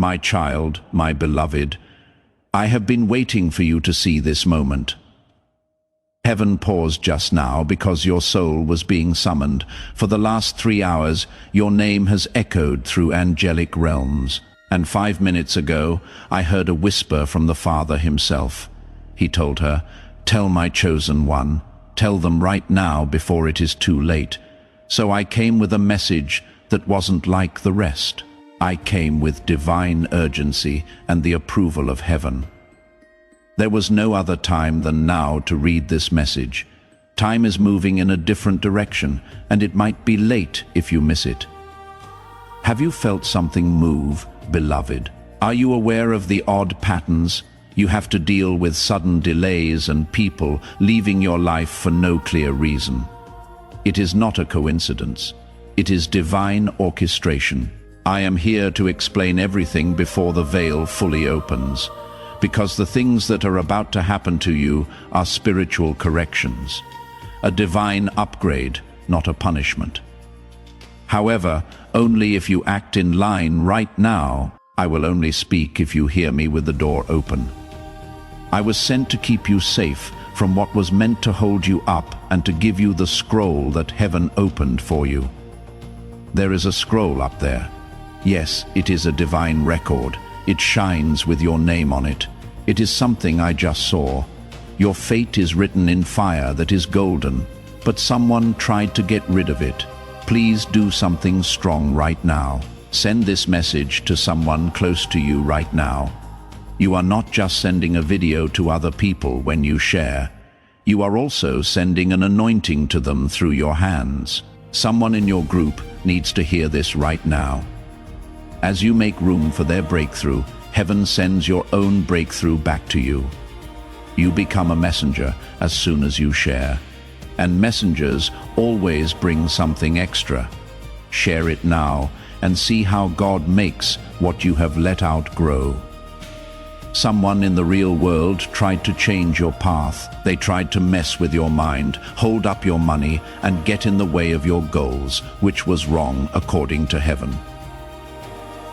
my child, my beloved. I have been waiting for you to see this moment. Heaven paused just now because your soul was being summoned. For the last 3 hours, your name has echoed through angelic realms. And 5 minutes ago, I heard a whisper from the Father himself. He told her, "Tell my chosen one, tell them right now before it is too late." So I came with a message that wasn't like the rest. I came with divine urgency and the approval of heaven. There was no other time than now to read this message. Time is moving in a different direction, and it might be late if you miss it. Have you felt something move, beloved? Are you aware of the odd patterns? You have to deal with sudden delays and people leaving your life for no clear reason. It is not a coincidence. It is divine orchestration. I am here to explain everything before the veil fully opens, because the things that are about to happen to you are spiritual corrections, a divine upgrade, not a punishment. However, only if you act in line right now. I will only speak if you hear me with the door open. I was sent to keep you safe from what was meant to hold you up and to give you the scroll that heaven opened for you. There is a scroll up there. Yes, it is a divine record. It shines with your name on it. It is something I just saw. Your fate is written in fire that is golden, but someone tried to get rid of it. Please do something strong right now. Send this message to someone close to you right now. You are not just sending a video to other people when you share. You are also sending an anointing to them through your hands. Someone in your group needs to hear this right now. As you make room for their breakthrough, heaven sends your own breakthrough back to you. You become a messenger as soon as you share. And messengers always bring something extra. Share it now and see how God makes what you have let out grow. Someone in the real world tried to change your path. They tried to mess with your mind, hold up your money, and get in the way of your goals, which was wrong according to heaven.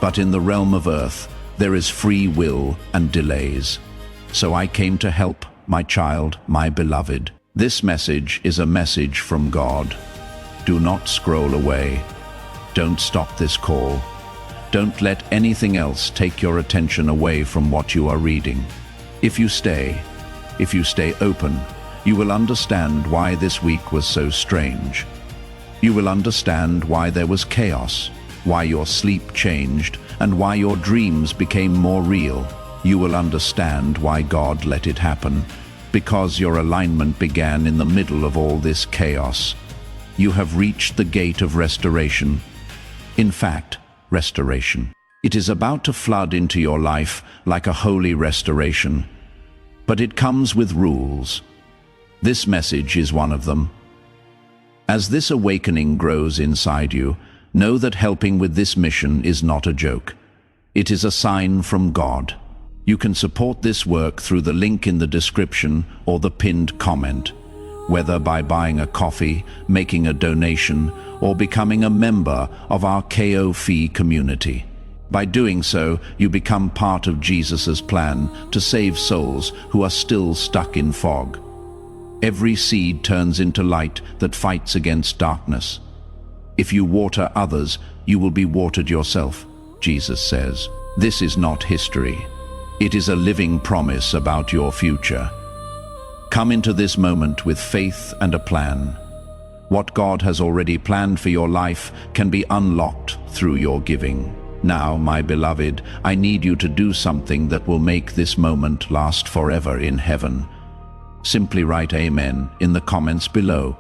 But in the realm of earth, there is free will and delays. So I came to help, my child, my beloved. This message is a message from God. Do not scroll away. Don't stop this call. Don't let anything else take your attention away from what you are reading. If you stay open, you will understand why this week was so strange. You will understand why there was chaos, why your sleep changed, and why your dreams became more real. You will understand why God let it happen, because your alignment began in the middle of all this chaos. You have reached the gate of restoration. In fact, restoration. It is about to flood into your life like a holy restoration. But it comes with rules. This message is one of them. As this awakening grows inside you, know that helping with this mission is not a joke. It is a sign from God. You can support this work through the link in the description or the pinned comment, whether by buying a coffee, making a donation, or becoming a member of our KO Fee community. By doing so, you become part of Jesus' plan to save souls who are still stuck in fog. Every seed turns into light that fights against darkness. If you water others, you will be watered yourself, Jesus says. This is not history. It is a living promise about your future. Come into this moment with faith and a plan. What God has already planned for your life can be unlocked through your giving. Now, my beloved, I need you to do something that will make this moment last forever in heaven. Simply write Amen in the comments below.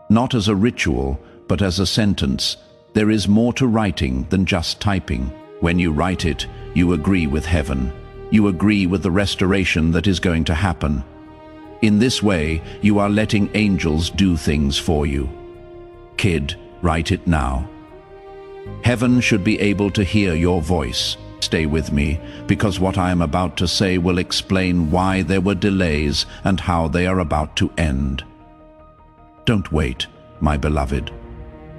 Not as a ritual, but as a sentence. There is more to writing than just typing. When you write it, you agree with heaven. You agree with the restoration that is going to happen. In this way, you are letting angels do things for you. Kid, write it now. Heaven should be able to hear your voice. Stay with me, because what I am about to say will explain why there were delays and how they are about to end. Don't wait, my beloved.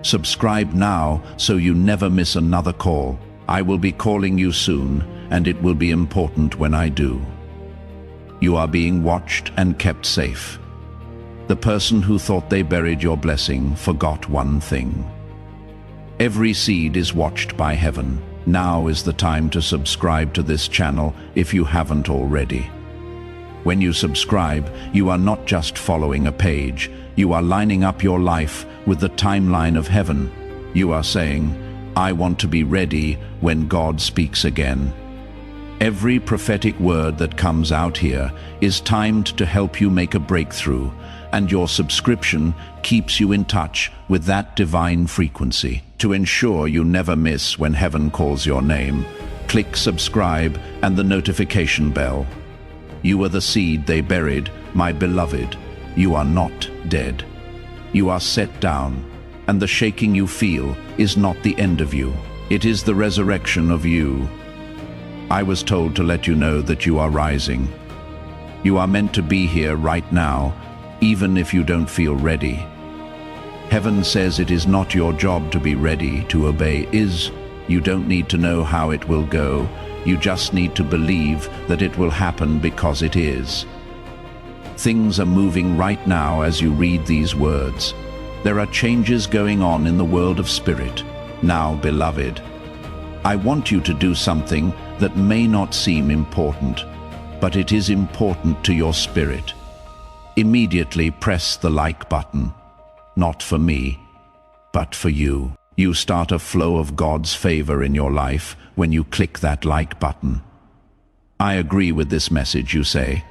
Subscribe now so you never miss another call. I will be calling you soon, and it will be important when I do. You are being watched and kept safe. The person who thought they buried your blessing forgot one thing. Every seed is watched by heaven. Now is the time to subscribe to this channel if you haven't already. When you subscribe, you are not just following a page, you are lining up your life with the timeline of heaven. You are saying, I want to be ready when God speaks again. Every prophetic word that comes out here is timed to help you make a breakthrough, and your subscription keeps you in touch with that divine frequency. To ensure you never miss when heaven calls your name, click subscribe and the notification bell. You are the seed they buried, my beloved. You are not dead. You are set down, and the shaking you feel is not the end of you. It is the resurrection of you. I was told to let you know that you are rising. You are meant to be here right now, even if you don't feel ready. Heaven says it is not your job to be ready, to obey is. You don't need to know how it will go. You just need to believe that it will happen because it is. Things are moving right now as you read these words. There are changes going on in the world of spirit. Now, beloved, I want you to do something that may not seem important, but it is important to your spirit. Immediately press the like button. Not for me, but for you. You start a flow of God's favor in your life when you click that like button. I agree with this message, you say.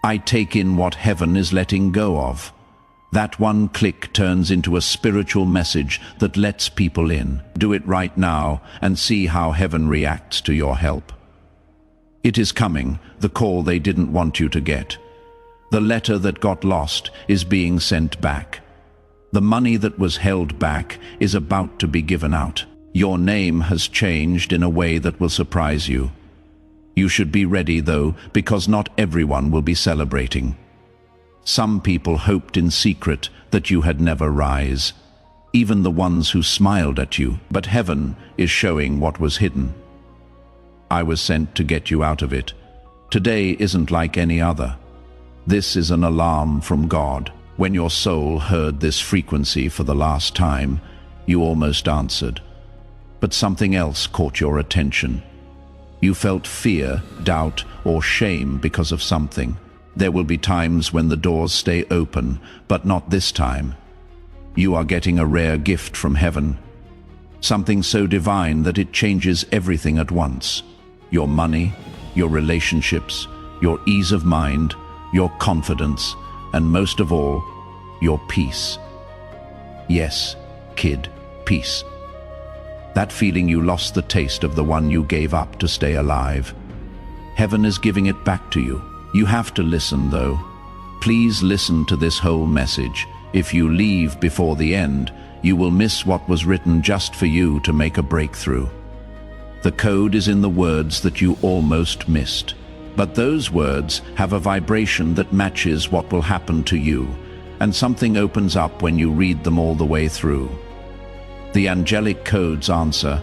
I take in what heaven is letting go of. That one click turns into a spiritual message that lets people in. Do it right now and see how heaven reacts to your help. It is coming, the call they didn't want you to get. The letter that got lost is being sent back. The money that was held back is about to be given out. Your name has changed in a way that will surprise you. You should be ready, though, because not everyone will be celebrating. Some people hoped in secret that you had never rise, even the ones who smiled at you, but heaven is showing what was hidden. I was sent to get you out of it. Today isn't like any other. This is an alarm from God. When your soul heard this frequency for the last time, you almost answered. But something else caught your attention. You felt fear, doubt, or shame because of something. There will be times when the doors stay open, but not this time. You are getting a rare gift from heaven. Something so divine that it changes everything at once. Your money, your relationships, your ease of mind, your confidence, and most of all, your peace. Yes, kid, peace. That feeling you lost the taste of the one you gave up to stay alive. Heaven is giving it back to you. You have to listen, though. Please listen to this whole message. If you leave before the end, you will miss what was written just for you to make a breakthrough. The code is in the words that you almost missed. But those words have a vibration that matches what will happen to you, and something opens up when you read them all the way through. The angelic codes answer.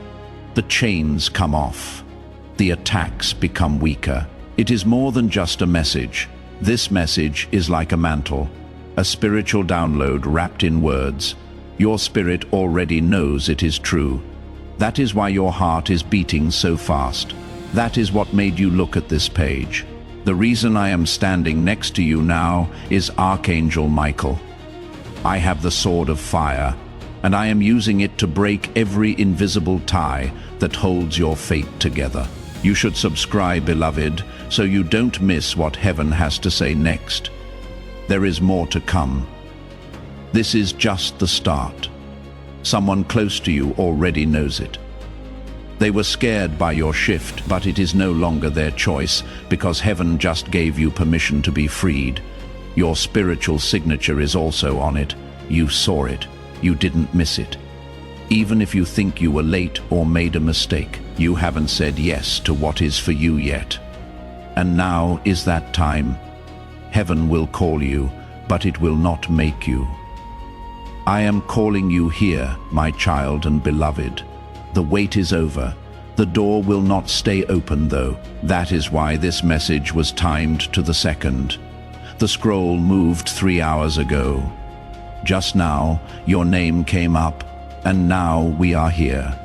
The chains come off. The attacks become weaker. It is more than just a message. This message is like a mantle, a spiritual download wrapped in words. Your spirit already knows it is true. That is why your heart is beating so fast. That is what made you look at this page. The reason I am standing next to you now is Archangel Michael. I have the sword of fire, and I am using it to break every invisible tie that holds your fate together. You should subscribe, beloved, so you don't miss what heaven has to say next. There is more to come. This is just the start. Someone close to you already knows it. They were scared by your shift, but it is no longer their choice because heaven just gave you permission to be freed. Your spiritual signature is also on it. You saw it. You didn't miss it. Even if you think you were late or made a mistake, you haven't said yes to what is for you yet. And now is that time. Heaven will call you, but it will not make you. I am calling you here, my child and beloved. The wait is over. The door will not stay open though. That is why this message was timed to the second. The scroll moved 3 hours ago. Just now, your name came up, and now we are here.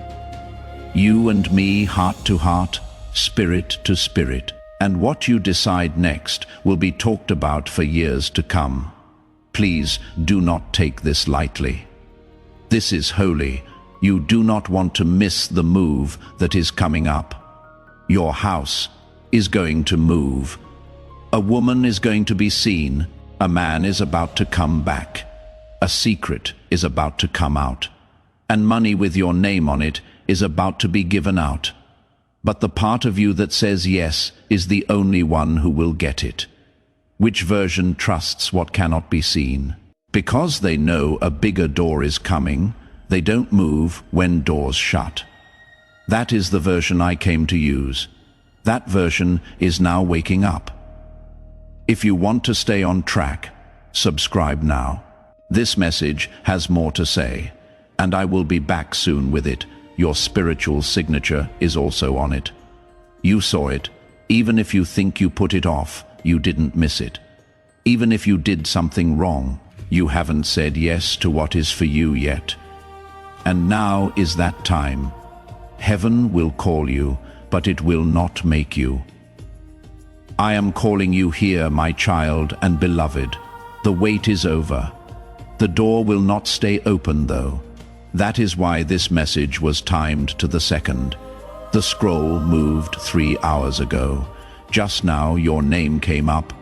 You and me, heart to heart, spirit to spirit. And what you decide next will be talked about for years to come. Please do not take this lightly. This is holy. You do not want to miss the move that is coming up. Your house is going to move. A woman is going to be seen. A man is about to come back. A secret is about to come out. And money with your name on it is about to be given out. But the part of you that says yes is the only one who will get it. Which version trusts what cannot be seen? Because they know a bigger door is coming, they don't move when doors shut. That is the version I came to use. That version is now waking up. If you want to stay on track, subscribe now. This message has more to say, and I will be back soon with it. Your spiritual signature is also on it. You saw it. Even if you think you put it off, you didn't miss it. Even if you did something wrong, you haven't said yes to what is for you yet. And now is that time. Heaven will call you, but it will not make you. I am calling you here, my child and beloved. The wait is over. The door will not stay open though. That is why this message was timed to the second. The scroll moved 3 hours ago. Just now your name came up.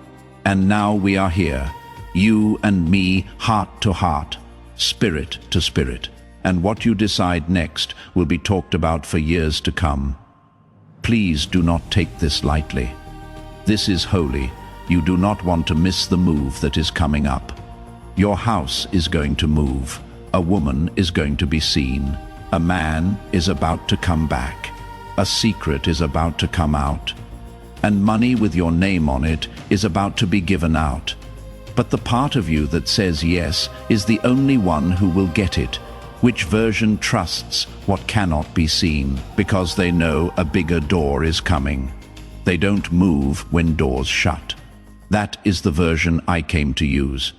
And now we are here. You and me, heart to heart, spirit to spirit. And what you decide next will be talked about for years to come. Please do not take this lightly. This is holy. You do not want to miss the move that is coming up. Your house is going to move. A woman is going to be seen. A man is about to come back. A secret is about to come out. And money with your name on it is about to be given out. But the part of you that says yes is the only one who will get it. Which version trusts what cannot be seen, because they know a bigger door is coming. They don't move when doors shut. That is the version I came to use.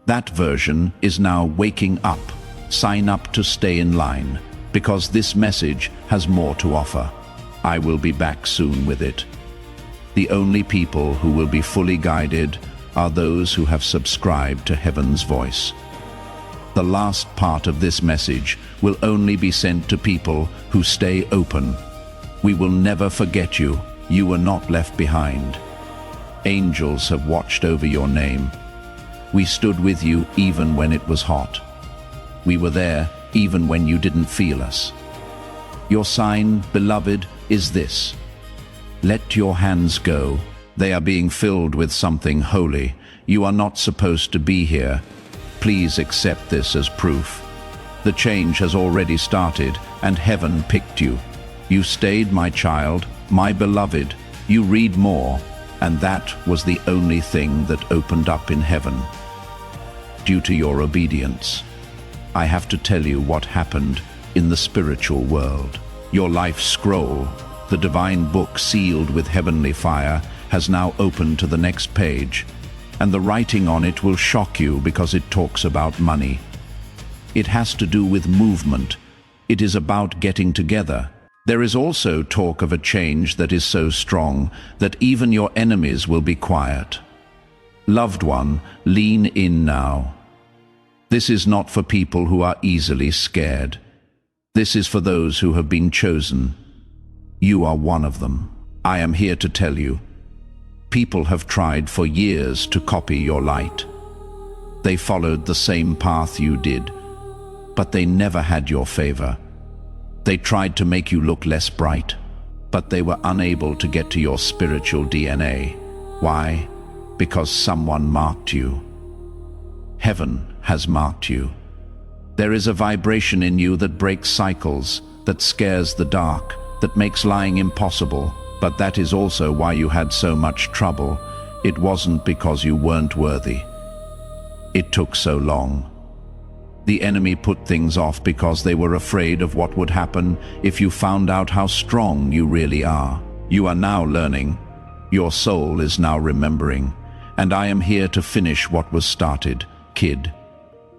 That version is now waking up. Sign up to stay in line, because this message has more to offer. I will be back soon with it. The only people who will be fully guided are those who have subscribed to Heaven's voice. The last part of this message will only be sent to people who stay open. We will never forget you. You were not left behind. Angels have watched over your name. We stood with you even when it was hot. We were there even when you didn't feel us. Your sign, beloved, is this. Let your hands go. They are being filled with something holy. You are not supposed to be here. Please accept this as proof. The change has already started, and heaven picked you. You stayed, my child, my beloved. You read more, and that was the only thing that opened up in heaven. Due to your obedience, I have to tell you what happened in the spiritual world. Your life scroll, the divine book sealed with heavenly fire, has now opened to the next page, and the writing on it will shock you because it talks about money. It has to do with movement. It is about getting together. There is also talk of a change that is so strong that even your enemies will be quiet. Loved one, lean in now. This is not for people who are easily scared. This is for those who have been chosen. You are one of them. I am here to tell you. People have tried for years to copy your light. They followed the same path you did, but they never had your favor. They tried to make you look less bright, but they were unable to get to your spiritual DNA. Why? Because someone marked you. Heaven has marked you. There is a vibration in you that breaks cycles, that scares the dark, that makes lying impossible. But that is also why you had so much trouble. It wasn't because you weren't worthy. It took so long. The enemy put things off because they were afraid of what would happen if you found out how strong you really are. You are now learning. Your soul is now remembering. And I am here to finish what was started, kid.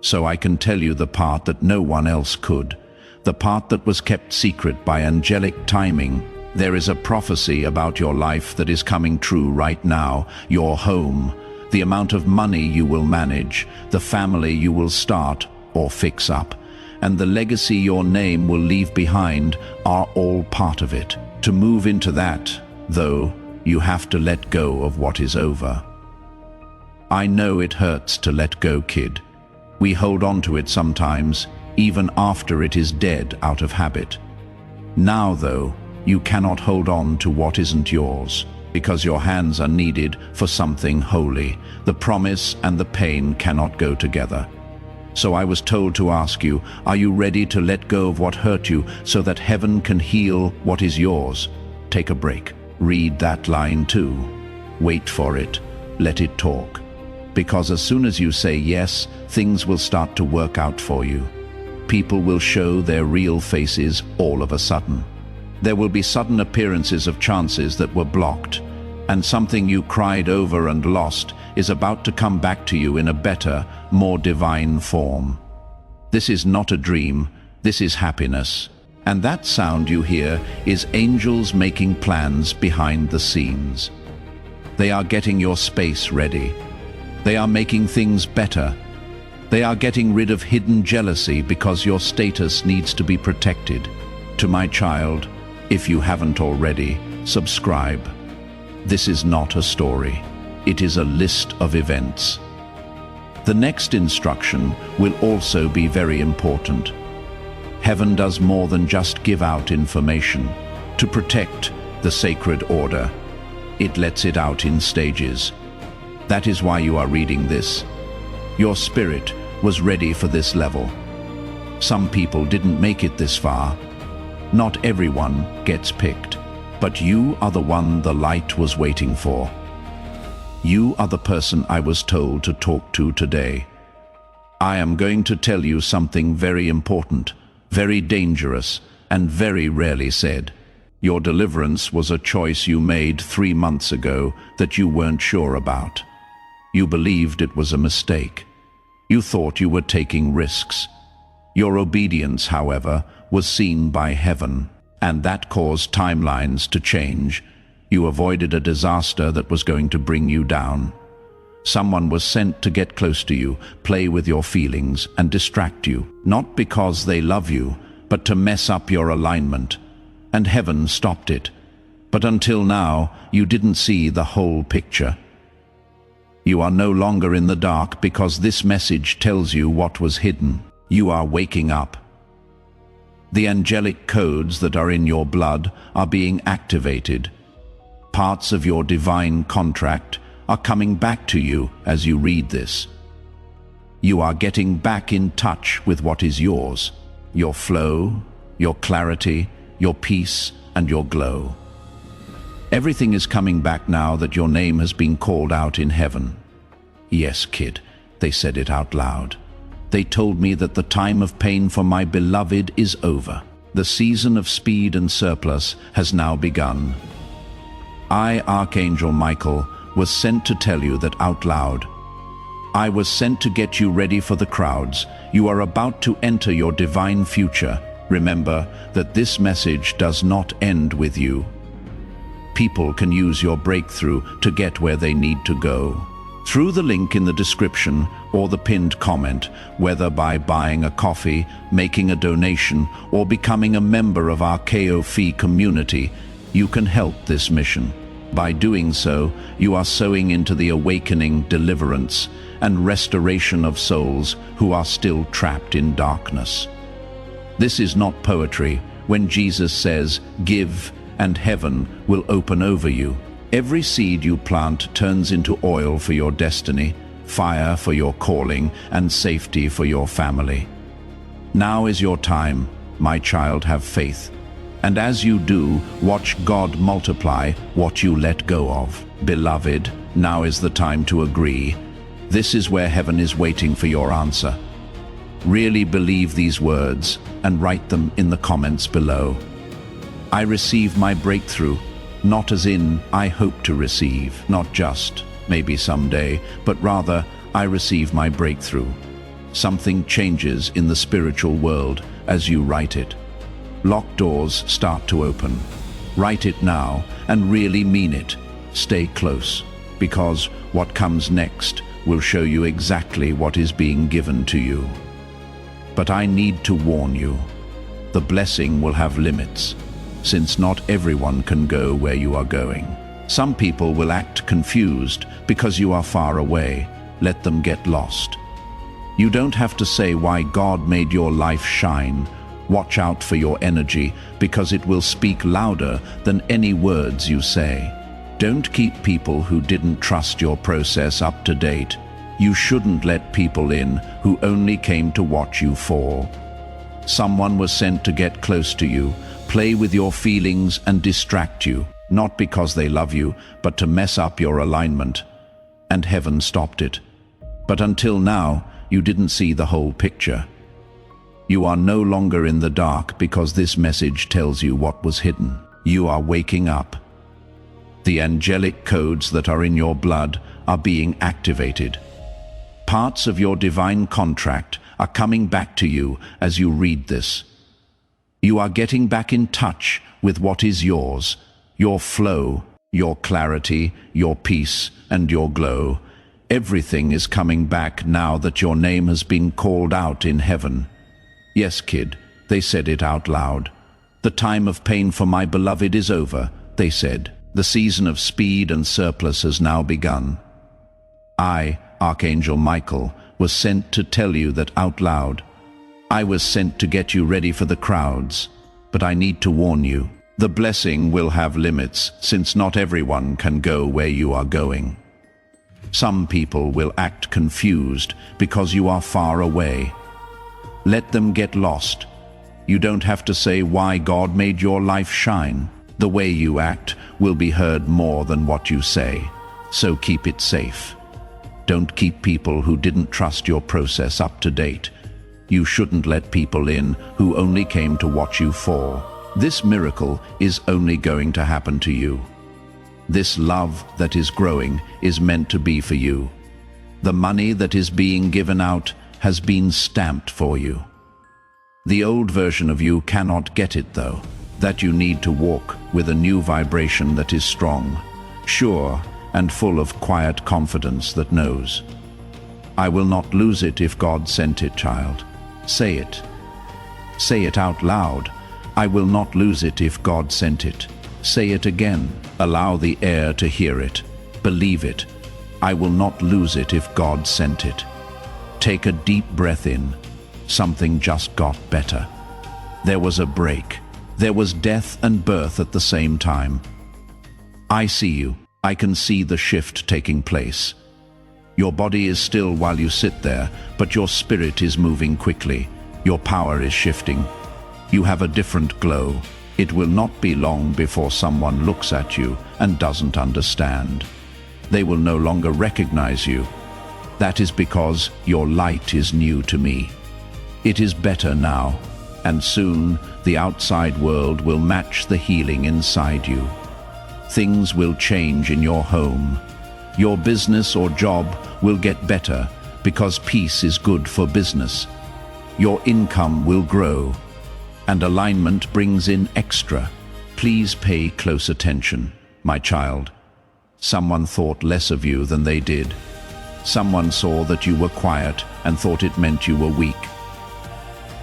So I can tell you the part that no one else could. The part that was kept secret by angelic timing. There is a prophecy about your life that is coming true right now. Your home, the amount of money you will manage, the family you will start or fix up, and the legacy your name will leave behind are all part of it. To move into that, though, you have to let go of what is over. I know it hurts to let go, kid. We hold on to it sometimes, even after it is dead out of habit. Now, though, you cannot hold on to what isn't yours, because your hands are needed for something holy. The promise and the pain cannot go together. So I was told to ask you, are you ready to let go of what hurt you so that heaven can heal what is yours? Take a break. Read that line too. Wait for it. Let it talk. Because as soon as you say yes, things will start to work out for you. People will show their real faces all of a sudden. There will be sudden appearances of chances that were blocked, and something you cried over and lost is about to come back to you in a better, more divine form. This is not a dream, this is happiness. And that sound you hear is angels making plans behind the scenes. They are getting your space ready. They are making things better. They are getting rid of hidden jealousy because your status needs to be protected. To my child, if you haven't already, subscribe. This is not a story. It is a list of events. The next instruction will also be very important. Heaven does more than just give out information. To protect the sacred order, it lets it out in stages. That is why you are reading this. Your spirit was ready for this level. Some people didn't make it this far. Not everyone gets picked, but you are the one the light was waiting for. You are the person I was told to talk to today. I am going to tell you something very important, very dangerous, and very rarely said. Your deliverance was a choice you made 3 months ago that you weren't sure about. You believed it was a mistake. You thought you were taking risks. Your obedience, however, was seen by heaven, and that caused timelines to change. You avoided a disaster that was going to bring you down. Someone was sent to get close to you, play with your feelings, and distract you, not because they love you, but to mess up your alignment. And heaven stopped it. But until now, you didn't see the whole picture. You are no longer in the dark because this message tells you what was hidden. You are waking up. The angelic codes that are in your blood are being activated. Parts of your divine contract are coming back to you as you read this. You are getting back in touch with what is yours. Your flow, your clarity, your peace, and your glow. Everything is coming back now that your name has been called out in heaven. Yes, kid, they said it out loud. They told me that the time of pain for my beloved is over. The season of speed and surplus has now begun. I, Archangel Michael, was sent to tell you that out loud. I was sent to get you ready for the crowds. You are about to enter your divine future. Remember that this message does not end with you. People can use your breakthrough to get where they need to go. Through the link in the description or the pinned comment, whether by buying a coffee, making a donation, or becoming a member of our KOF community, you can help this mission. By doing so, you are sowing into the awakening, deliverance, and restoration of souls who are still trapped in darkness. This is not poetry when Jesus says, "Give, and heaven will open over you." Every seed you plant turns into oil for your destiny, fire for your calling, and safety for your family. Now is your time, my child, have faith. And as you do, watch God multiply what you let go of. Beloved, now is the time to agree. This is where heaven is waiting for your answer. Really believe these words and write them in the comments below. I receive my breakthrough, not as in I hope to receive, not just maybe someday, but rather I receive my breakthrough. Something changes in the spiritual world as you write it. Locked doors start to open. Write it now and really mean it. Stay close, because what comes next will show you exactly what is being given to you. But I need to warn you, the blessing will have limits, since not everyone can go where you are going. Some people will act confused because you are far away. Let them get lost. You don't have to say why God made your life shine. Watch out for your energy, because it will speak louder than any words you say. Don't keep people who didn't trust your process up to date. You shouldn't let people in who only came to watch you fall. Someone was sent to get close to you, play with your feelings and distract you, not because they love you, but to mess up your alignment. And heaven stopped it. But until now, you didn't see the whole picture. You are no longer in the dark because this message tells you what was hidden. You are waking up. The angelic codes that are in your blood are being activated. Parts of your divine contract are coming back to you as you read this. You are getting back in touch with what is yours, your flow, your clarity, your peace, and your glow. Everything is coming back now that your name has been called out in heaven. Yes, kid, they said it out loud. The time of pain for my beloved is over, they said. The season of speed and surplus has now begun. I, Archangel Michael, was sent to tell you that out loud. I was sent to get you ready for the crowds, but I need to warn you. The blessing will have limits, since not everyone can go where you are going. Some people will act confused because you are far away. Let them get lost. You don't have to say why God made your life shine. The way you act will be heard more than what you say, so keep it safe. Don't keep people who didn't trust your process up to date. You shouldn't let people in who only came to watch you fall. This miracle is only going to happen to you. This love that is growing is meant to be for you. The money that is being given out has been stamped for you. The old version of you cannot get it though. That you need to walk with a new vibration that is strong, sure, and full of quiet confidence that knows. I will not lose it if God sent it, child. Say it. Say it out loud. I will not lose it if God sent it. Say it again. Allow the air to hear it. Believe it. I will not lose it if God sent it. Take a deep breath in. Something just got better. There was a break. There was death and birth at the same time. I see you. I can see the shift taking place. Your body is still while you sit there, but your spirit is moving quickly. Your power is shifting. You have a different glow. It will not be long before someone looks at you and doesn't understand. They will no longer recognize you. That is because your light is new to me. It is better now, and soon the outside world will match the healing inside you. Things will change in your home. Your business or job will get better because peace is good for business. Your income will grow, and alignment brings in extra. Please pay close attention, my child. Someone thought less of you than they did. Someone saw that you were quiet and thought it meant you were weak.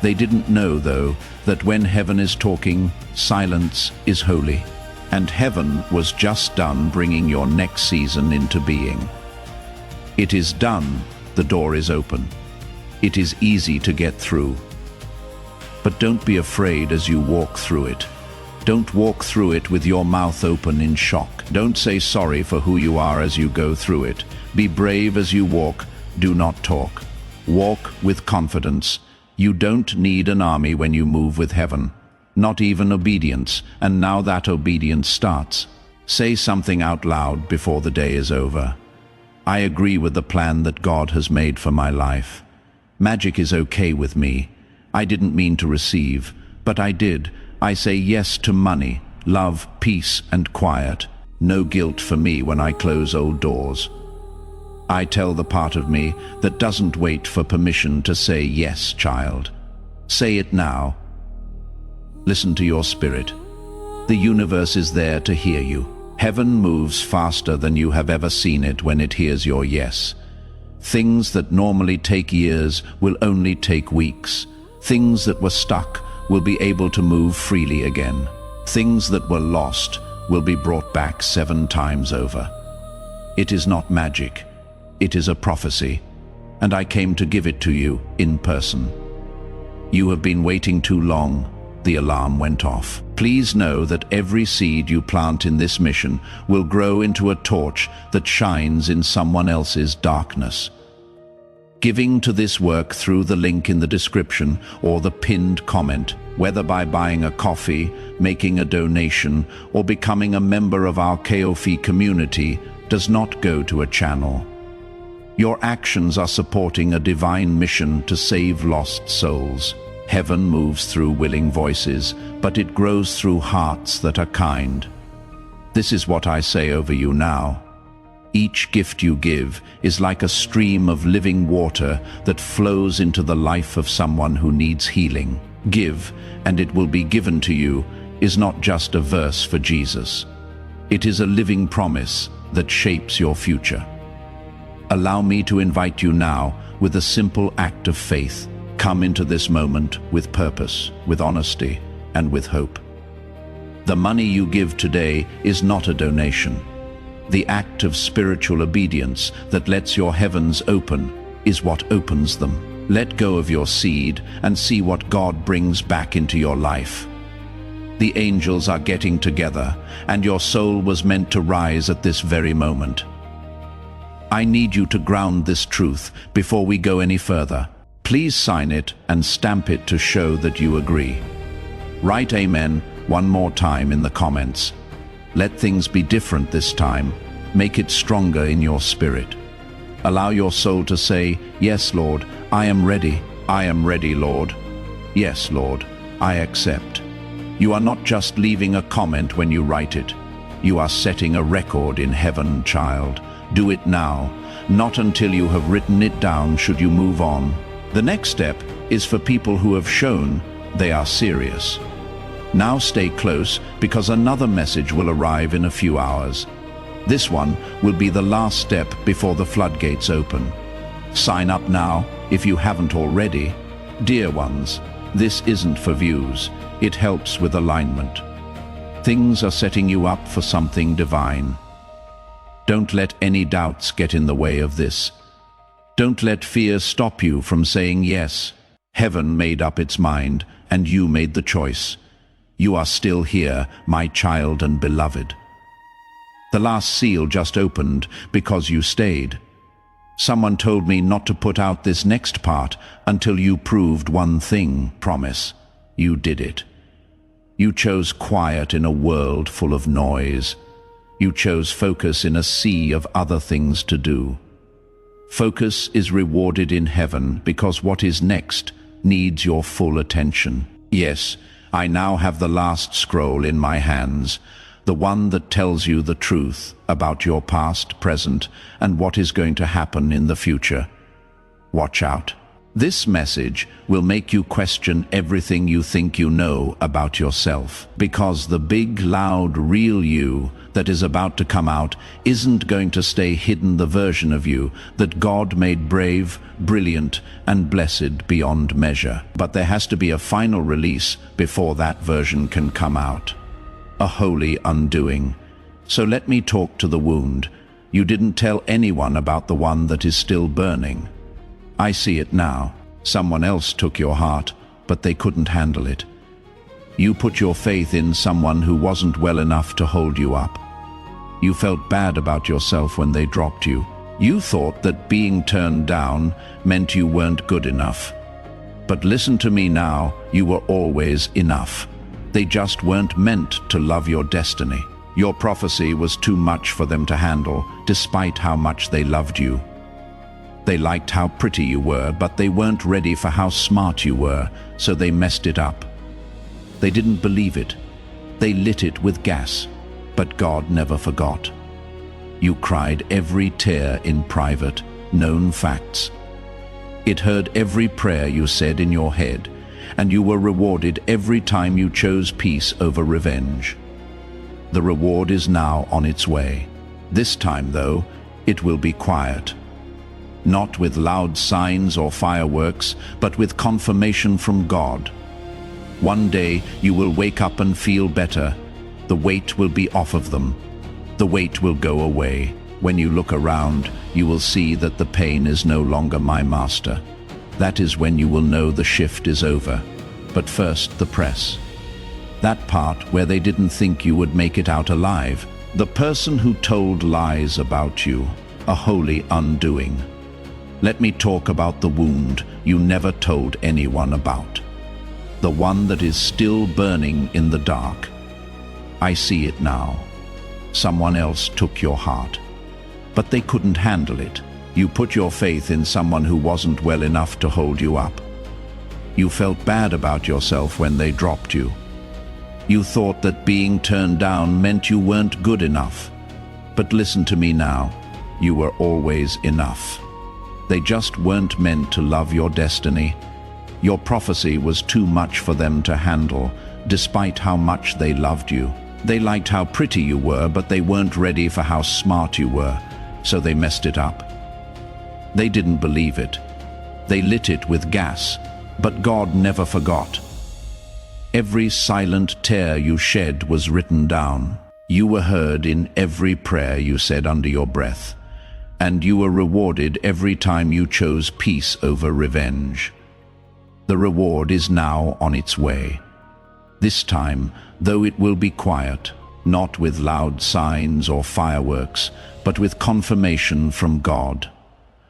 They didn't know, though, that when heaven is talking, silence is holy. And heaven was just done bringing your next season into being. It is done, the door is open. It is easy to get through. But don't be afraid as you walk through it. Don't walk through it with your mouth open in shock. Don't say sorry for who you are as you go through it. Be brave as you walk, do not talk. Walk with confidence. You don't need an army when you move with heaven. Not even obedience, and now that obedience starts. Say something out loud before the day is over. I agree with the plan that God has made for my life. Magic is okay with me. I didn't mean to receive, but I did. I say yes to money, love, peace, and quiet. No guilt for me when I close old doors. I tell the part of me that doesn't wait for permission to say yes, child. Say it now. Listen to your spirit. The universe is there to hear you. Heaven moves faster than you have ever seen it when it hears your yes. Things that normally take years will only take weeks. Things that were stuck will be able to move freely again. Things that were lost will be brought back 7 times over. It is not magic. It is a prophecy, and I came to give it to you in person. You have been waiting too long. The alarm went off. Please know that every seed you plant in this mission will grow into a torch that shines in someone else's darkness. Giving to this work through the link in the description or the pinned comment, whether by buying a coffee, making a donation, or becoming a member of our KOFI community, does not go to a channel. Your actions are supporting a divine mission to save lost souls. Heaven moves through willing voices, but it grows through hearts that are kind. This is what I say over you now. Each gift you give is like a stream of living water that flows into the life of someone who needs healing. Give, and it will be given to you, is not just a verse for Jesus. It is a living promise that shapes your future. Allow me to invite you now with a simple act of faith. Come into this moment with purpose, with honesty, and with hope. The money you give today is not a donation. The act of spiritual obedience that lets your heavens open is what opens them. Let go of your seed and see what God brings back into your life. The angels are getting together, and your soul was meant to rise at this very moment. I need you to ground this truth before we go any further. Please sign it and stamp it to show that you agree. Write Amen one more time in the comments. Let things be different this time. Make it stronger in your spirit. Allow your soul to say, "Yes, Lord, I am ready. I am ready, Lord. Yes, Lord, I accept." You are not just leaving a comment when you write it. You are setting a record in heaven, child. Do it now. Not until you have written it down should you move on. The next step is for people who have shown they are serious. Now stay close, because another message will arrive in a few hours. This one will be the last step before the floodgates open. Sign up now if you haven't already. Dear ones, this isn't for views. It helps with alignment. Things are setting you up for something divine. Don't let any doubts get in the way of this. Don't let fear stop you from saying yes. Heaven made up its mind, and you made the choice. You are still here, my child and beloved. The last seal just opened because you stayed. Someone told me not to put out this next part until you proved one thing, promise. You did it. You chose quiet in a world full of noise. You chose focus in a sea of other things to do. Focus is rewarded in heaven because what is next needs your full attention. Yes, I now have the last scroll in my hands, the one that tells you the truth about your past, present, and what is going to happen in the future. Watch out. This message will make you question everything you think you know about yourself, because the big, loud, real you that is about to come out isn't going to stay hidden, the version of you that God made brave, brilliant, and blessed beyond measure. But there has to be a final release before that version can come out. A holy undoing. So let me talk to the wound. You didn't tell anyone about the one that is still burning. I see it now. Someone else took your heart, but they couldn't handle it. You put your faith in someone who wasn't well enough to hold you up. You felt bad about yourself when they dropped you. You thought that being turned down meant you weren't good enough. But listen to me now, you were always enough. They just weren't meant to love your destiny. Your prophecy was too much for them to handle, despite how much they loved you. They liked how pretty you were, but they weren't ready for how smart you were, so they messed it up. They didn't believe it. They lit it with gas, but God never forgot. You cried every tear in private, known facts. It heard every prayer you said in your head, and you were rewarded every time you chose peace over revenge. The reward is now on its way. This time, though, it will be quiet. Not with loud signs or fireworks, but with confirmation from God. One day you will wake up and feel better. The weight will be off of them. The weight will go away. When you look around, you will see that the pain is no longer my master. That is when you will know the shift is over. But first, the press. That part where they didn't think you would make it out alive. The person who told lies about you. A holy undoing. Let me talk about the wound you never told anyone about. The one that is still burning in the dark. I see it now. Someone else took your heart. But they couldn't handle it. You put your faith in someone who wasn't well enough to hold you up. You felt bad about yourself when they dropped you. You thought that being turned down meant you weren't good enough. But listen to me now. You were always enough. They just weren't meant to love your destiny. Your prophecy was too much for them to handle, despite how much they loved you. They liked how pretty you were, but they weren't ready for how smart you were, so they messed it up. They didn't believe it. They lit it with gas, but God never forgot. Every silent tear you shed was written down. You were heard in every prayer you said under your breath. And you were rewarded every time you chose peace over revenge. The reward is now on its way. This time, though it will be quiet, not with loud signs or fireworks, but with confirmation from God.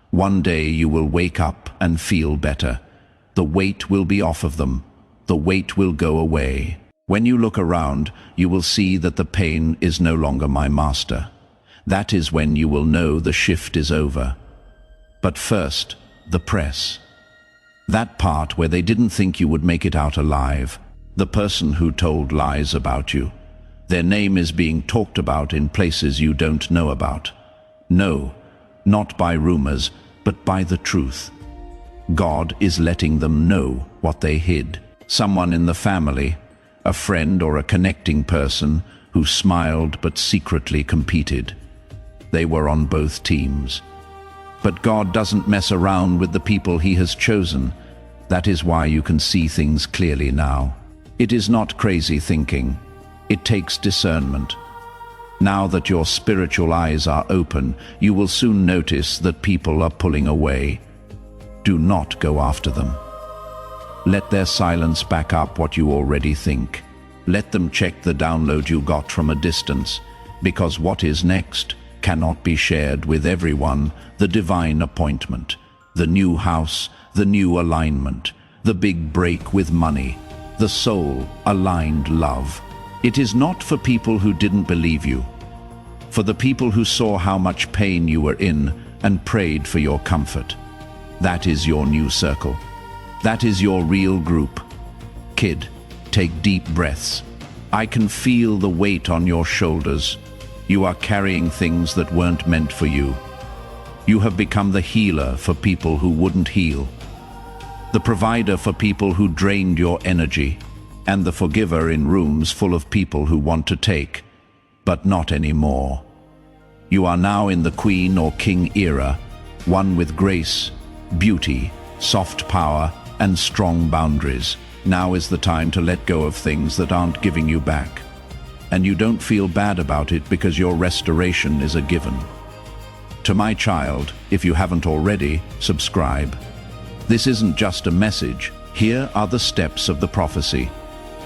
One day you will wake up and feel better. The weight will be off of them. The weight will go away. When you look around, you will see that the pain is no longer my master. That is when you will know the shift is over. But first, the press. That part where they didn't think you would make it out alive. The person who told lies about you. Their name is being talked about in places you don't know about. No, not by rumors, but by the truth. God is letting them know what they hid. Someone in the family, a friend or a connecting person who smiled but secretly competed. They were on both teams. But God doesn't mess around with the people He has chosen. That is why you can see things clearly now. It is not crazy thinking. It takes discernment. Now that your spiritual eyes are open, you will soon notice that people are pulling away. Do not go after them. Let their silence back up what you already think. Let them check the download you got from a distance, because what is next cannot be shared with everyone. The divine appointment, the new house, the new alignment, the big break with money, the soul-aligned love. It is not for people who didn't believe you, for the people who saw how much pain you were in and prayed for your comfort. That is your new circle. That is your real group. Kid, take deep breaths. I can feel the weight on your shoulders. You are carrying things that weren't meant for you. You have become the healer for people who wouldn't heal, the provider for people who drained your energy, and the forgiver in rooms full of people who want to take, but not anymore. You are now in the queen or king era, one with grace, beauty, soft power, and strong boundaries. Now is the time to let go of things that aren't giving you back. And you don't feel bad about it because your restoration is a given. To my child, if you haven't already, subscribe. This isn't just a message. Here are the steps of the prophecy.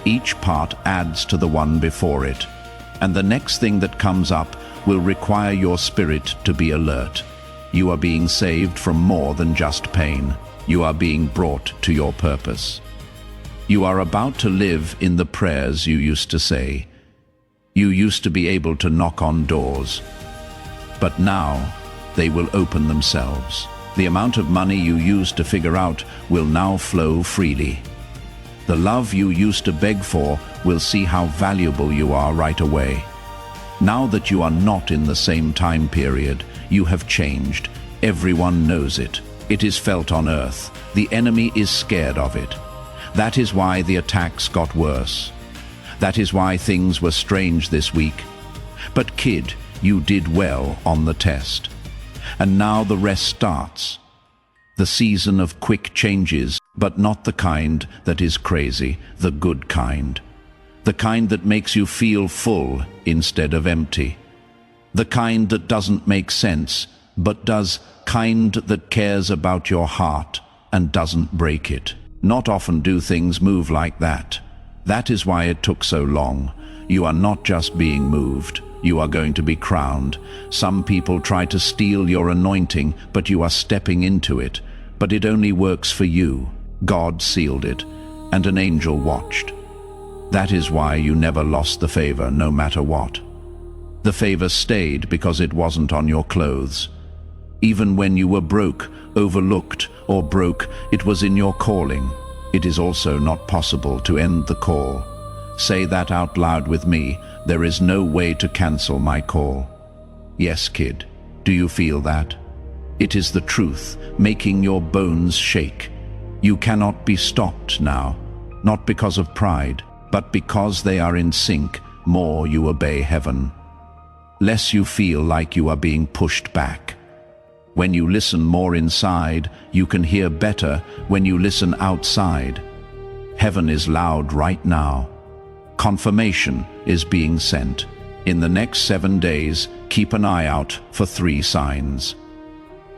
Each part adds to the one before it. And the next thing that comes up will require your spirit to be alert. You are being saved from more than just pain. You are being brought to your purpose. You are about to live in the prayers you used to say. You used to be able to knock on doors, but now they will open themselves. The amount of money you used to figure out will now flow freely. The love you used to beg for will see how valuable you are right away. Now that you are not in the same time period, you have changed. Everyone knows it. It is felt on earth. The enemy is scared of it. That is why the attacks got worse. That is why things were strange this week. But kid, you did well on the test. And now the rest starts. The season of quick changes, but not the kind that is crazy, the good kind. The kind that makes you feel full instead of empty. The kind that doesn't make sense, but does, kind that cares about your heart and doesn't break it. Not often do things move like that. That is why it took so long. You are not just being moved. You are going to be crowned. Some people try to steal your anointing, but you are stepping into it. But it only works for you. God sealed it, and an angel watched. That is why you never lost the favor, no matter what. The favor stayed because it wasn't on your clothes. Even when you were broke, overlooked, or broke, it was in your calling. It is also not possible to end the call. Say that out loud with me. There is no way to cancel my call. Yes, kid. Do you feel that? It is the truth, making your bones shake. You cannot be stopped now, not because of pride, but because they are in sync. More you obey heaven. Less you feel like you are being pushed back. When you listen more inside, you can hear better when you listen outside. Heaven is loud right now. Confirmation is being sent. In the next 7 days, keep an eye out for 3 signs.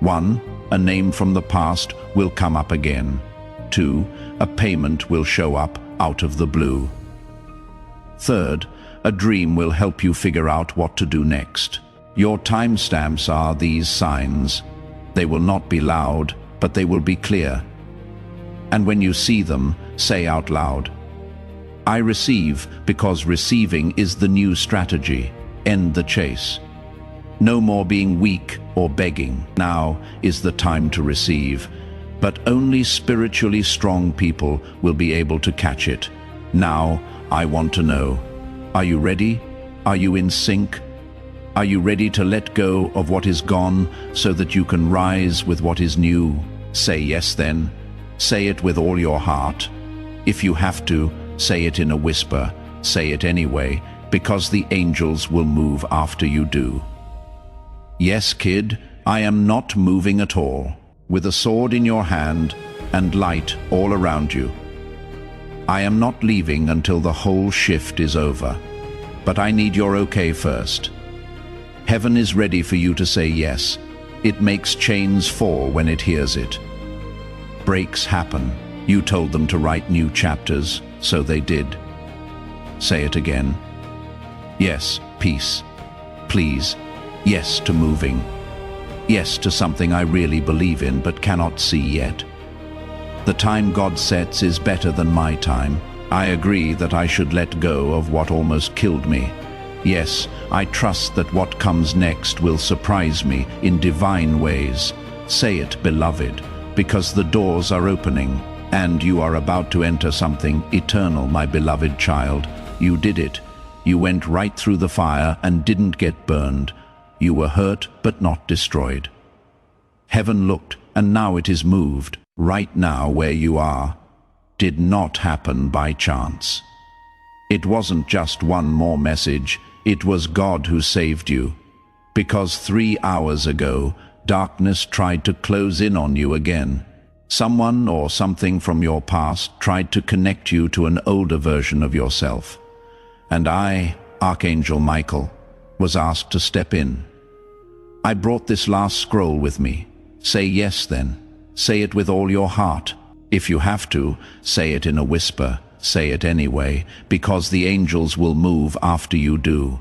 1. A name from the past will come up again. 2. A payment will show up out of the blue. 3rd, a dream will help you figure out what to do next. Your timestamps are these signs. They will not be loud, but they will be clear. And when you see them, say out loud, I receive, because receiving is the new strategy. End the chase. No more being weak or begging. Now is the time to receive. But only spiritually strong people will be able to catch it. Now, I want to know, are you ready? Are you in sync? Are you ready to let go of what is gone so that you can rise with what is new? Say yes then. Say it with all your heart. If you have to, say it in a whisper. Say it anyway, because the angels will move after you do. Yes, kid, I am not moving at all, with a sword in your hand and light all around you. I am not leaving until the whole shift is over, but I need your okay first. Heaven is ready for you to say yes. It makes chains fall when it hears it. Breaks happen. You told them to write new chapters, so they did. Say it again. Yes, peace. Please. Yes to moving. Yes to something I really believe in but cannot see yet. The time God sets is better than my time. I agree that I should let go of what almost killed me. Yes, I trust that what comes next will surprise me in divine ways. Say it, beloved, because the doors are opening, and you are about to enter something eternal, my beloved child. You did it. You went right through the fire and didn't get burned. You were hurt but not destroyed. Heaven looked, and now it is moved. Right now where you are, did not happen by chance. It wasn't just one more message. It was God who saved you. Because 3 hours ago, darkness tried to close in on you again. Someone or something from your past tried to connect you to an older version of yourself. And I, Archangel Michael, was asked to step in. I brought this last scroll with me. Say yes then. Say it with all your heart. If you have to, say it in a whisper. Say it anyway, because the angels will move after you do.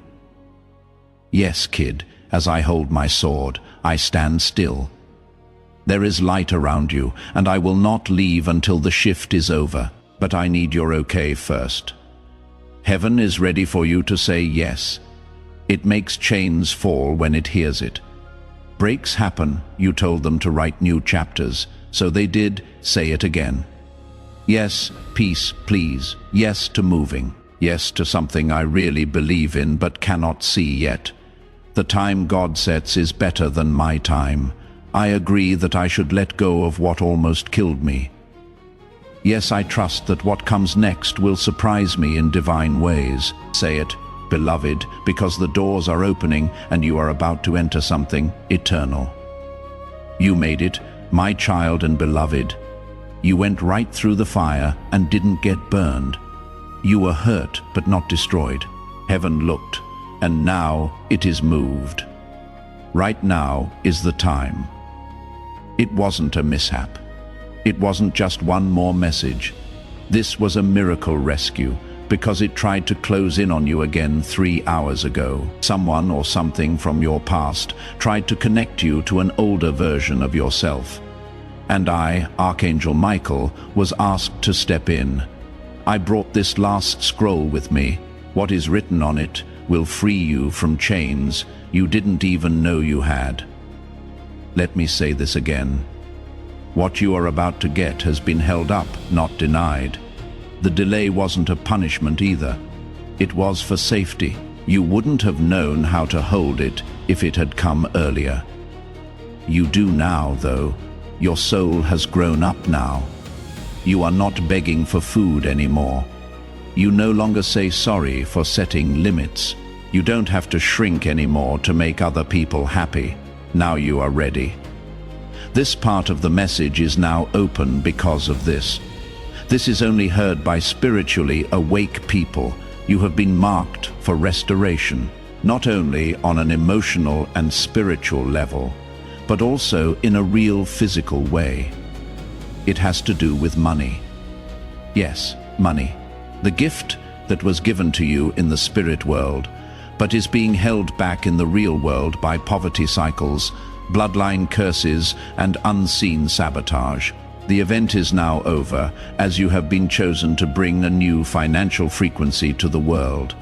Yes, kid, as I hold my sword, I stand still. There is light around you, and I will not leave until the shift is over. But I need your okay first. Heaven is ready for you to say yes. It makes chains fall when it hears it. Breaks happen, you told them to write new chapters, so they did. Say it again. Yes, peace, please. Yes to moving. Yes to something I really believe in but cannot see yet. The time God sets is better than my time. I agree that I should let go of what almost killed me. Yes, I trust that what comes next will surprise me in divine ways. Say it, beloved, because the doors are opening and you are about to enter something eternal. You made it, my child and beloved. You went right through the fire and didn't get burned. You were hurt but not destroyed. Heaven looked, and now it is moved. Right now is the time. It wasn't a mishap. It wasn't just one more message. This was a miracle rescue, because it tried to close in on you again 3 hours ago. Someone or something from your past tried to connect you to an older version of yourself. And I, Archangel Michael, was asked to step in. I brought this last scroll with me. What is written on it will free you from chains you didn't even know you had. Let me say this again. What you are about to get has been held up, not denied. The delay wasn't a punishment either. It was for safety. You wouldn't have known how to hold it if it had come earlier. You do now, though. Your soul has grown up now. You are not begging for food anymore. You no longer say sorry for setting limits. You don't have to shrink anymore to make other people happy. Now you are ready. This part of the message is now open because of this. This is only heard by spiritually awake people. You have been marked for restoration, not only on an emotional and spiritual level, but also in a real physical way. It has to do with money. Yes, money. The gift that was given to you in the spirit world, but is being held back in the real world by poverty cycles, bloodline curses, and unseen sabotage. The event is now over, as you have been chosen to bring a new financial frequency to the world.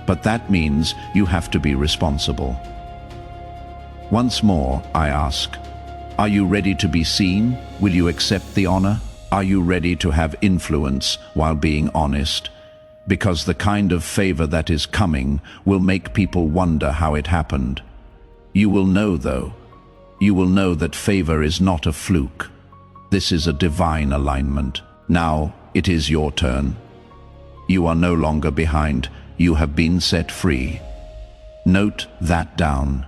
But that means you have to be responsible. Once more, I ask, are you ready to be seen? Will you accept the honor? Are you ready to have influence while being honest? Because the kind of favor that is coming will make people wonder how it happened. You will know, though. You will know that favor is not a fluke. This is a divine alignment. Now it is your turn. You are no longer behind. You have been set free. Note that down.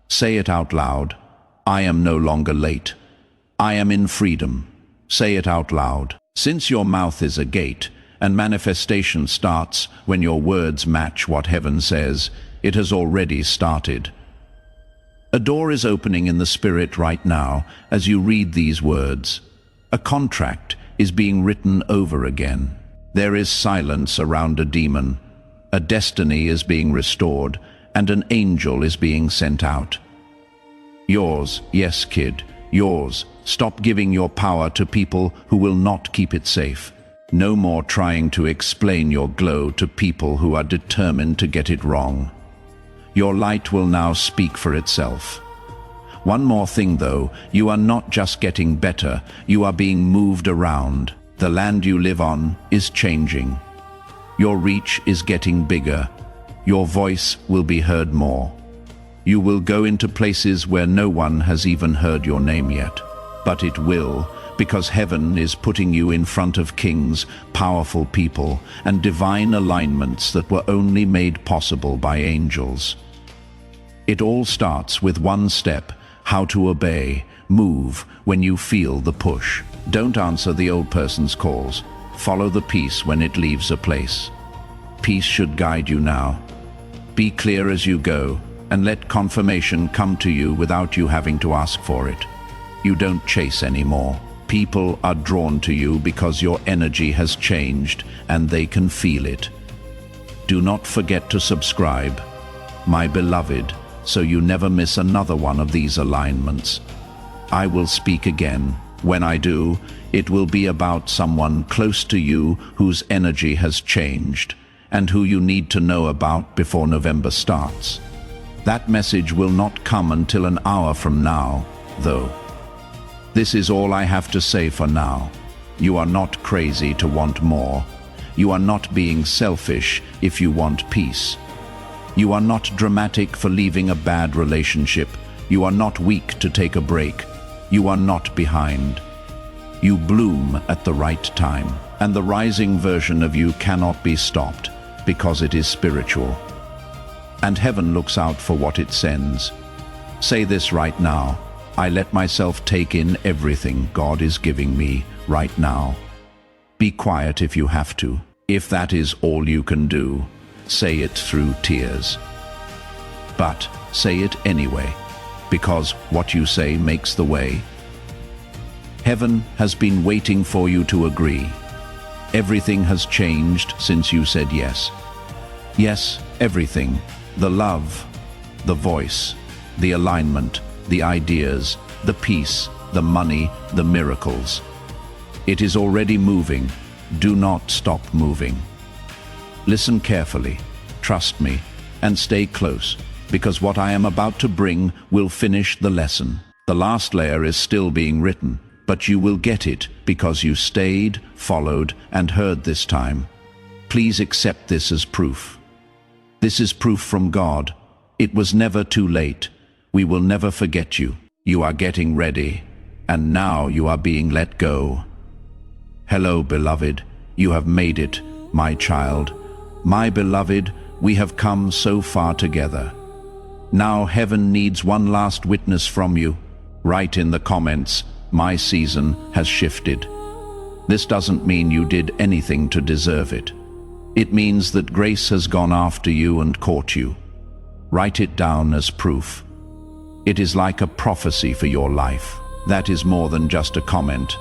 Say it out loud. I am no longer late. I am in freedom. Say it out loud. Since your mouth is a gate, and manifestation starts when your words match what heaven says, it has already started. A door is opening in the spirit right now as you read these words. A contract is being written over again. There is silence around a demon. A destiny is being restored, and an angel is being sent out. Yours, yes, kid, yours. Stop giving your power to people who will not keep it safe. No more trying to explain your glow to people who are determined to get it wrong. Your light will now speak for itself. One more thing, though, you are not just getting better, you are being moved around. The land you live on is changing. Your reach is getting bigger. Your voice will be heard more. You will go into places where no one has even heard your name yet. But it will, because heaven is putting you in front of kings, powerful people, and divine alignments that were only made possible by angels. It all starts with one step: how to obey, move when you feel the push. Don't answer the old person's calls. Follow the peace when it leaves a place. Peace should guide you now. Be clear as you go, and let confirmation come to you without you having to ask for it. You don't chase anymore. People are drawn to you because your energy has changed and they can feel it. Do not forget to subscribe, my beloved, so you never miss another one of these alignments. I will speak again. When I do, it will be about someone close to you whose energy has changed and who you need to know about before November starts. That message will not come until an hour from now, though. This is all I have to say for now. You are not crazy to want more. You are not being selfish if you want peace. You are not dramatic for leaving a bad relationship. You are not weak to take a break. You are not behind. You bloom at the right time, and the rising version of you cannot be stopped because it is spiritual. And heaven looks out for what it sends. Say this right now. I let myself take in everything God is giving me right now. Be quiet if you have to. If that is all you can do, say it through tears. But say it anyway, because what you say makes the way. Heaven has been waiting for you to agree. Everything has changed since you said yes. Yes, everything. The love, the voice, the alignment, the ideas, the peace, the money, the miracles. It is already moving. Do not stop moving. Listen carefully, trust me, and stay close, because what I am about to bring will finish the lesson. The last layer is still being written, but you will get it because you stayed, followed, and heard this time. Please accept this as proof. This is proof from God. It was never too late. We will never forget you. You are getting ready, and now you are being let go. Hello, beloved. You have made it, my child. My beloved, we have come so far together. Now heaven needs one last witness from you. Write in the comments, my season has shifted. This doesn't mean you did anything to deserve it. It means that grace has gone after you and caught you. Write it down as proof. It is like a prophecy for your life. That is more than just a comment.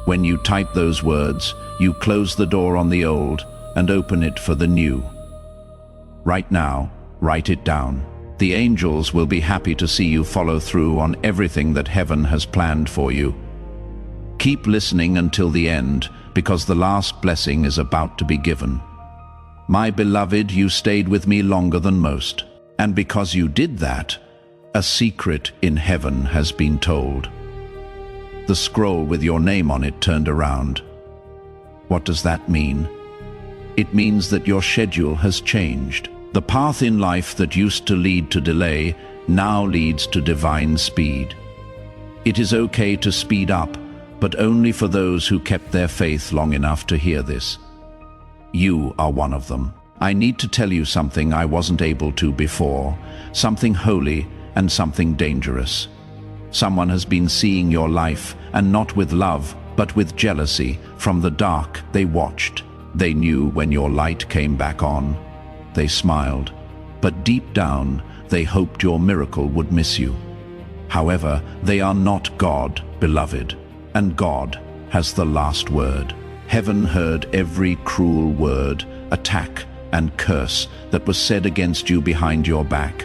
When you type those words, you close the door on the old and open it for the new. Right now, write it down. The angels will be happy to see you follow through on everything that heaven has planned for you. Keep listening until the end, because the last blessing is about to be given. My beloved, you stayed with me longer than most, and because you did that, a secret in heaven has been told. The scroll with your name on it turned around. What does that mean? It means that your schedule has changed. The path in life that used to lead to delay now leads to divine speed. It is okay to speed up, but only for those who kept their faith long enough to hear this. You are one of them. I need to tell you something I wasn't able to before, something holy and something dangerous. Someone has been seeing your life, and not with love, but with jealousy. From the dark, they watched. They knew when your light came back on. They smiled, but deep down, they hoped your miracle would miss you. However, they are not God, beloved, and God has the last word. Heaven heard every cruel word, attack, and curse that was said against you behind your back.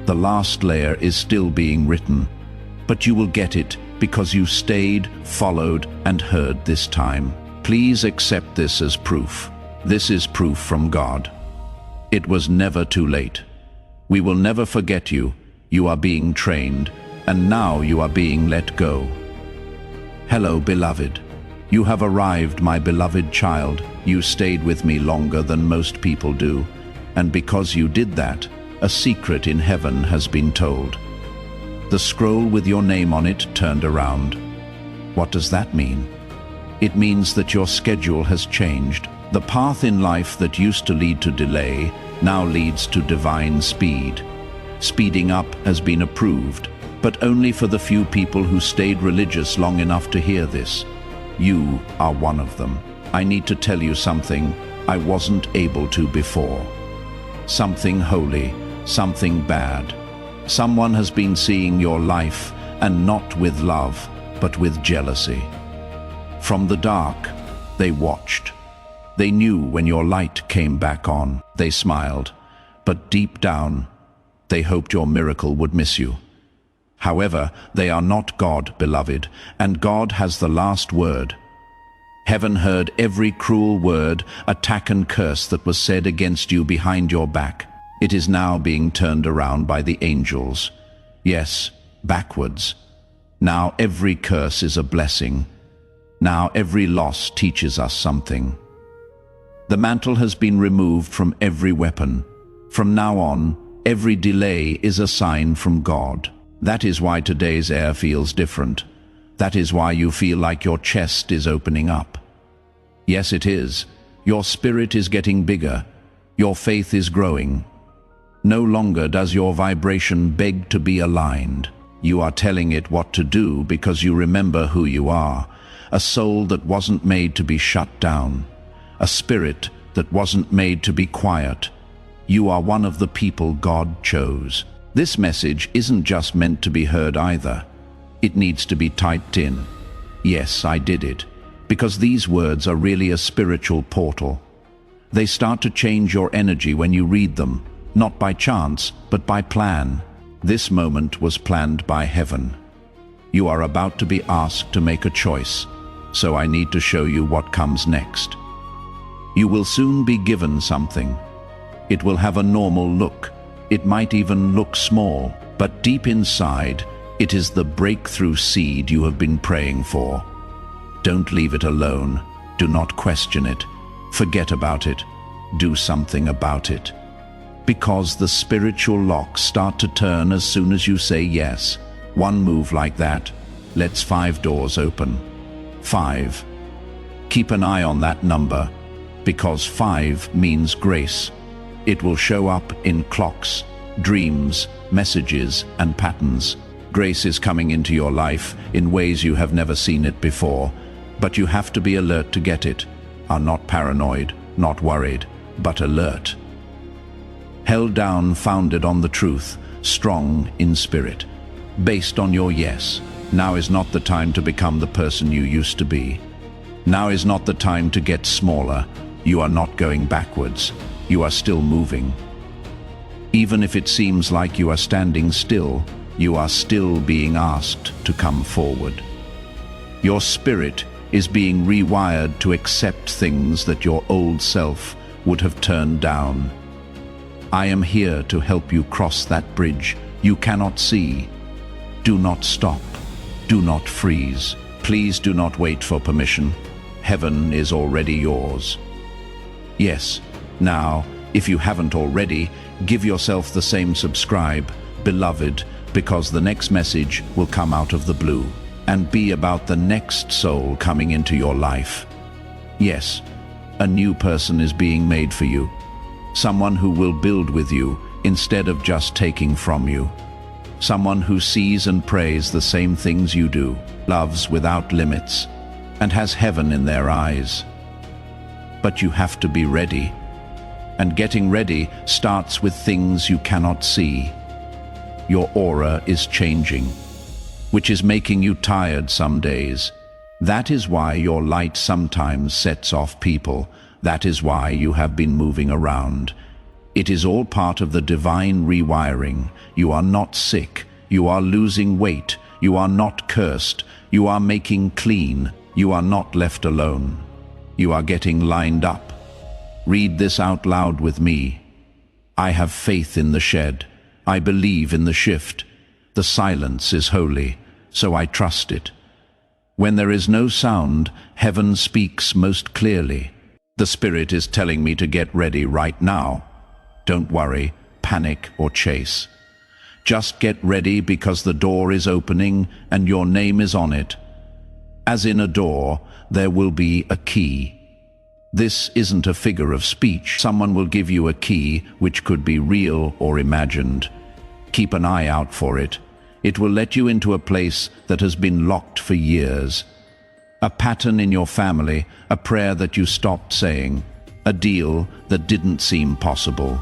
The last layer is still being written, but you will get it because you stayed, followed, and heard this time. Please accept this as proof. This is proof from God. It was never too late. We will never forget you. You are being trained, and now you are being let go. Hello, beloved. You have arrived, my beloved child. You stayed with me longer than most people do, and because you did that, a secret in heaven has been told. The scroll with your name on it turned around. What does that mean? It means that your schedule has changed. The path in life that used to lead to delay now leads to divine speed. Speeding up has been approved, but only for the few people who stayed religious long enough to hear this. You are one of them. I need to tell you something I wasn't able to before. Something holy, something bad. Someone has been seeing your life, and not with love, but with jealousy. From the dark, they watched. They knew when your light came back on. They smiled, but deep down, they hoped your miracle would miss you. However, they are not God, beloved, and God has the last word. Heaven heard every cruel word, attack and curse that was said against you behind your back. It is now being turned around by the angels. Yes, backwards. Now every curse is a blessing. Now every loss teaches us something. The mantle has been removed from every weapon. From now on, every delay is a sign from God. That is why today's air feels different. That is why you feel like your chest is opening up. Yes, it is. Your spirit is getting bigger. Your faith is growing. No longer does your vibration beg to be aligned. You are telling it what to do because you remember who you are. A soul that wasn't made to be shut down. A spirit that wasn't made to be quiet. You are one of the people God chose. This message isn't just meant to be heard either. It needs to be typed in. Yes, I did it. Because these words are really a spiritual portal. They start to change your energy when you read them, not by chance, but by plan. This moment was planned by heaven. You are about to be asked to make a choice, so I need to show you what comes next. You will soon be given something. It will have a normal look. It might even look small, but deep inside, it is the breakthrough seed you have been praying for. Don't leave it alone. Do not question it. Forget about it. Do something about it. Because the spiritual locks start to turn as soon as you say yes. One move like that lets 5 doors open. 5. Keep an eye on that number, because 5 means grace. It will show up in clocks, dreams, messages, and patterns. Grace is coming into your life in ways you have never seen it before, but you have to be alert to get it. Are not paranoid, not worried, but alert. Held down, founded on the truth, strong in spirit. Based on your yes. Now is not the time to become the person you used to be. Now is not the time to get smaller. You are not going backwards. You are still moving. Even if it seems like you are standing still, you are still being asked to come forward. Your spirit is being rewired to accept things that your old self would have turned down. I am here to help you cross that bridge you cannot see. Do not stop. Do not freeze. Please do not wait for permission. Heaven is already yours. Yes, now, if you haven't already, give yourself the same subscribe, beloved, because the next message will come out of the blue and be about the next soul coming into your life. Yes, a new person is being made for you. Someone who will build with you instead of just taking from you. Someone who sees and prays the same things you do, loves without limits, and has heaven in their eyes. But you have to be ready. And getting ready starts with things you cannot see. Your aura is changing, which is making you tired some days. That is why your light sometimes sets off people. That is why you have been moving around. It is all part of the divine rewiring. You are not sick. You are losing weight. You are not cursed. You are making clean. You are not left alone. You are getting lined up. Read this out loud with me. I have faith in the shed. I believe in the shift. The silence is holy, so I trust it. When there is no sound, heaven speaks most clearly. The Spirit is telling me to get ready right now. Don't worry, panic, or chase. Just get ready because the door is opening and your name is on it. As in a door, there will be a key. This isn't a figure of speech. Someone will give you a key which could be real or imagined. Keep an eye out for it. It will let you into a place that has been locked for years. A pattern in your family, a prayer that you stopped saying, a deal that didn't seem possible.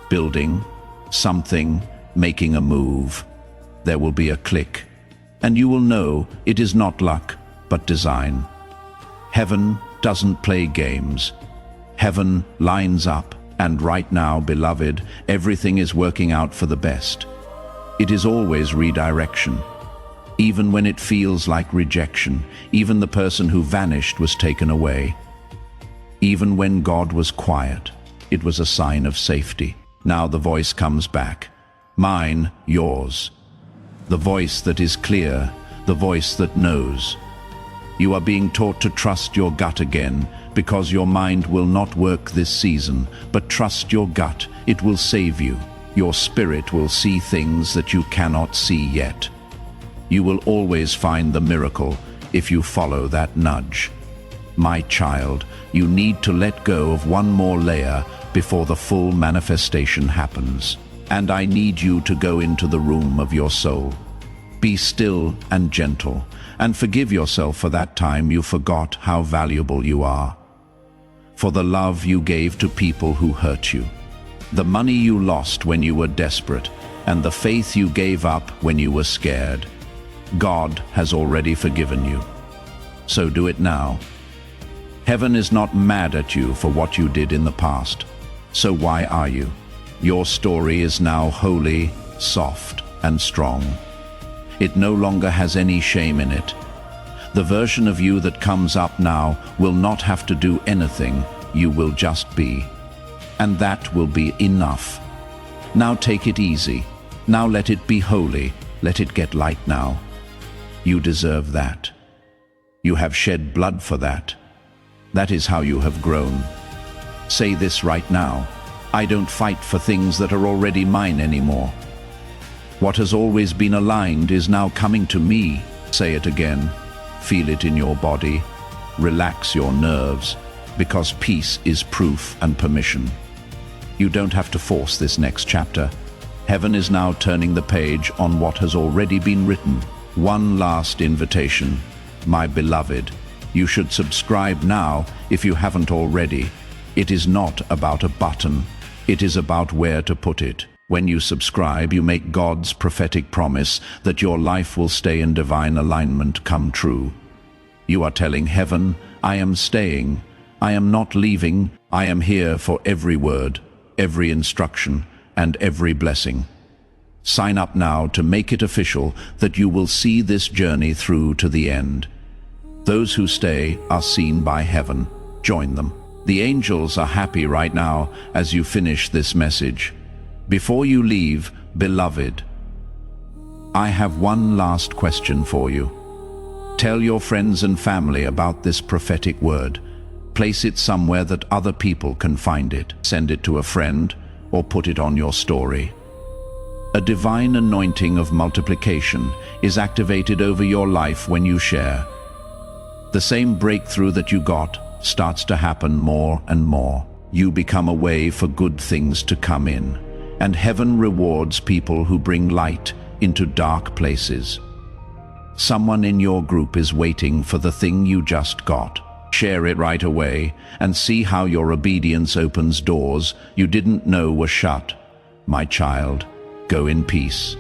Building, something, making a move. There will be a click, and you will know it is not luck, but design. Heaven doesn't play games. Heaven lines up, and right now, beloved, everything is working out for the best. It is always redirection. Even when it feels like rejection, even the person who vanished was taken away. Even when God was quiet, it was a sign of safety. Now the voice comes back. Mine, yours. The voice that is clear, the voice that knows. You are being taught to trust your gut again, because your mind will not work this season, but trust your gut, it will save you. Your spirit will see things that you cannot see yet. You will always find the miracle if you follow that nudge. My child, you need to let go of one more layer before the full manifestation happens. And I need you to go into the room of your soul. Be still and gentle, and forgive yourself for that time you forgot how valuable you are. For the love you gave to people who hurt you, the money you lost when you were desperate, and the faith you gave up when you were scared. God has already forgiven you. So do it now. Heaven is not mad at you for what you did in the past. So why are you? Your story is now holy, soft, and strong. It no longer has any shame in it. The version of you that comes up now will not have to do anything, you will just be. And that will be enough. Now take it easy. Now let it be holy. Let it get light now. You deserve that. You have shed blood for that. That is how you have grown. Say this right now. I don't fight for things that are already mine anymore. What has always been aligned is now coming to me. Say it again. Feel it in your body. Relax your nerves, because peace is proof and permission. You don't have to force this next chapter. Heaven is now turning the page on what has already been written. One last invitation. My beloved, you should subscribe now if you haven't already. It is not about a button. It is about where to put it. When you subscribe, you make God's prophetic promise that your life will stay in divine alignment come true. You are telling heaven, I am staying. I am not leaving. I am here for every word, every instruction, and every blessing. Sign up now to make it official that you will see this journey through to the end. Those who stay are seen by heaven. Join them. The angels are happy right now as you finish this message. Before you leave, beloved, I have one last question for you. Tell your friends and family about this prophetic word. Place it somewhere that other people can find it. Send it to a friend or put it on your story. A divine anointing of multiplication is activated over your life when you share. The same breakthrough that you got starts to happen more and more. You become a way for good things to come in, and heaven rewards people who bring light into dark places. Someone in your group is waiting for the thing you just got. Share it right away and see how your obedience opens doors you didn't know were shut. My child, go in peace.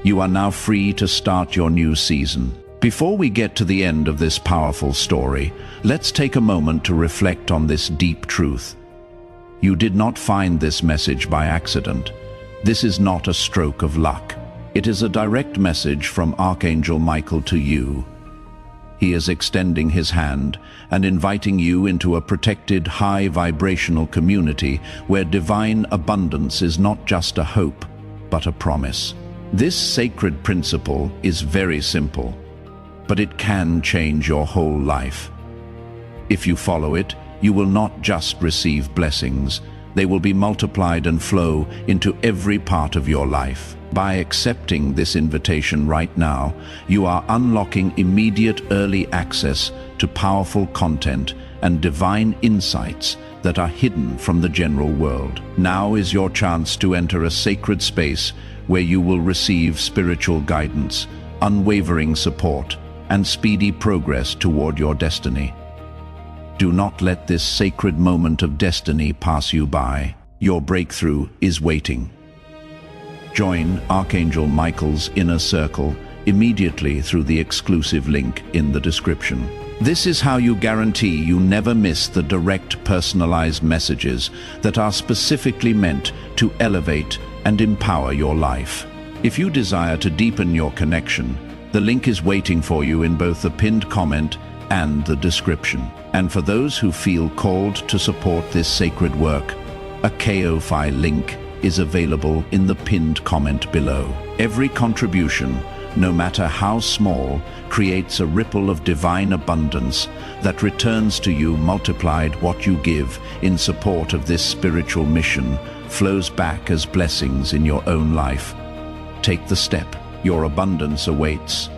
You are now free to start your new season. Before we get to the end of this powerful story, let's take a moment to reflect on this deep truth. You did not find this message by accident. This is not a stroke of luck. It is a direct message from Archangel Michael to you. He is extending his hand and inviting you into a protected, high vibrational community where divine abundance is not just a hope, but a promise. This sacred principle is very simple, but it can change your whole life. If you follow it, you will not just receive blessings, they will be multiplied and flow into every part of your life. By accepting this invitation right now, you are unlocking immediate early access to powerful content and divine insights that are hidden from the general world. Now is your chance to enter a sacred space where you will receive spiritual guidance, unwavering support, and speedy progress toward your destiny. Do not let this sacred moment of destiny pass you by. Your breakthrough is waiting. Join Archangel Michael's inner circle immediately through the exclusive link in the description. This is how you guarantee you never miss the direct, personalized messages that are specifically meant to elevate and empower your life. If you desire to deepen your connection, the link is waiting for you in both the pinned comment and the description. And for those who feel called to support this sacred work, a Ko-Fi link is available in the pinned comment below. Every contribution, no matter how small, creates a ripple of divine abundance that returns to you multiplied. What you give in support of this spiritual mission flows back as blessings in your own life. Take the step. Your abundance awaits.